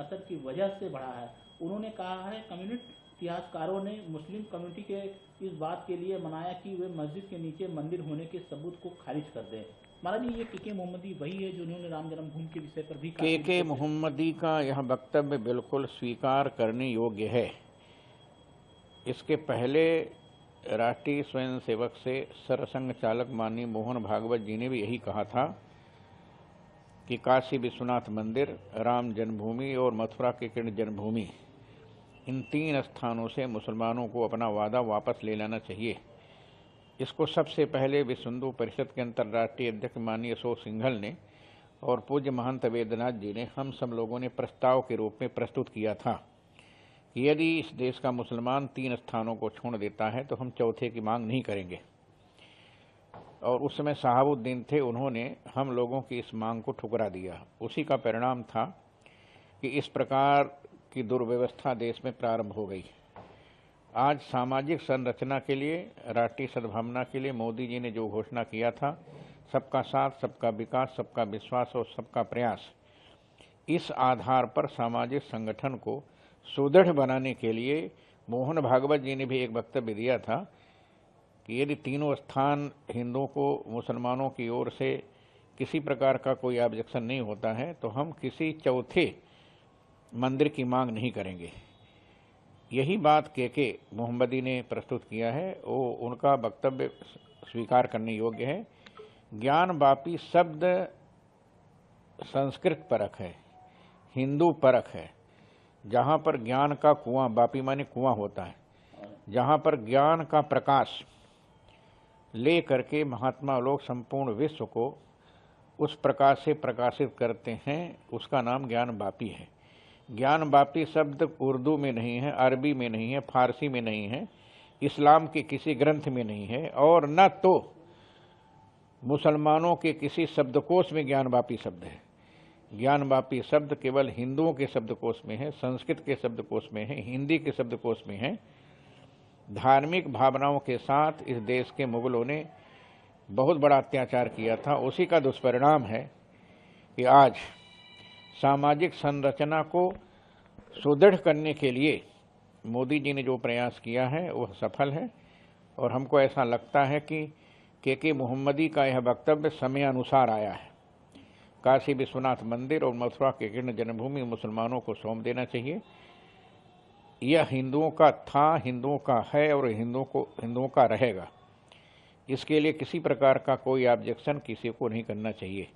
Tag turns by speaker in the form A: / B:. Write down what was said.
A: असर की वजह से बढ़ा है। उन्होंने कहा है कम्युनिस्ट इतिहासकारों ने मुस्लिम कम्युनिटी के इस बात के लिए मनाया कि वे मस्जिद के नीचे मंदिर होने के सबूत को खारिज कर दें। महाराज जी, ये के मोहम्मदी वही है जिन्होंने राम जन्मभूमि के विषय पर भी
B: के मोहम्मदी का यह वक्तव्य बिल्कुल स्वीकार करने योग्य है। इसके पहले राष्ट्रीय स्वयंसेवक से सरसंघ चालक माननीय मोहन भागवत जी ने भी यही कहा था कि काशी विश्वनाथ मंदिर, राम जन्मभूमि और मथुरा के कृष्ण जन्मभूमि, इन 3 स्थानों से मुसलमानों को अपना वादा वापस ले लेना चाहिए। इसको सबसे पहले विश्व हिंदू परिषद के अंतर्राष्ट्रीय अध्यक्ष माननीय अशोक सिंघल ने और पूज्य महंत वेद्यनाथ जी ने हम सब लोगों ने प्रस्ताव के रूप में प्रस्तुत किया था कि यदि इस देश का मुसलमान 3 स्थानों को छोड़ देता है तो हम चौथे की मांग नहीं करेंगे। और उस समय शहाबुद्दीन थे, उन्होंने हम लोगों की इस मांग को ठुकरा दिया। उसी का परिणाम था कि इस प्रकार की दुर्व्यवस्था देश में प्रारंभ हो गई। आज सामाजिक संरचना के लिए, राष्ट्रीय सद्भावना के लिए मोदी जी ने जो घोषणा किया था, सबका साथ, सबका विकास, सबका विश्वास और सबका प्रयास, इस आधार पर सामाजिक संगठन को सुदृढ़ बनाने के लिए मोहन भागवत जी ने भी एक वक्तव्य दिया था कि यदि तीनों स्थान हिंदुओं को मुसलमानों की ओर से किसी प्रकार का कोई ऑब्जेक्शन नहीं होता है तो हम किसी चौथे मंदिर की मांग नहीं करेंगे। यही बात के मोहम्मदी ने प्रस्तुत किया है, वो उनका वक्तव्य स्वीकार करने योग्य है। ज्ञान वापी शब्द संस्कृत परक है, हिंदू परक है। जहाँ पर ज्ञान का कुआं, वापी माने कुआं होता है, जहाँ पर ज्ञान का प्रकाश ले करके महात्मा लोग संपूर्ण विश्व को उस प्रकाश से प्रकाशित करते हैं, उसका नाम ज्ञान वापी है। ज्ञान वापी शब्द उर्दू में नहीं है, अरबी में नहीं है, फारसी में नहीं है, इस्लाम के किसी ग्रंथ में नहीं है और न तो मुसलमानों के किसी शब्दकोश में ज्ञान वापी शब्द है। ज्ञान वापी शब्द केवल हिंदुओं के शब्दकोश में है, संस्कृत के शब्दकोश में है, हिंदी के शब्दकोश में है। धार्मिक भावनाओं के साथ इस देश के मुगलों ने बहुत बड़ा अत्याचार किया था। उसी का दुष्परिणाम है कि आज सामाजिक संरचना को सुदृढ़ करने के लिए मोदी जी ने जो प्रयास किया है वह सफल है। और हमको ऐसा लगता है कि के मोहम्मदी का यह वक्तव्य समय अनुसार आया है। काशी विश्वनाथ मंदिर और मथुरा के कृष्ण जन्मभूमि मुसलमानों को सौंप देना चाहिए। यह हिंदुओं का था, हिंदुओं का है और हिंदुओं का रहेगा। इसके लिए किसी प्रकार का कोई ऑब्जेक्शन किसी को नहीं करना चाहिए।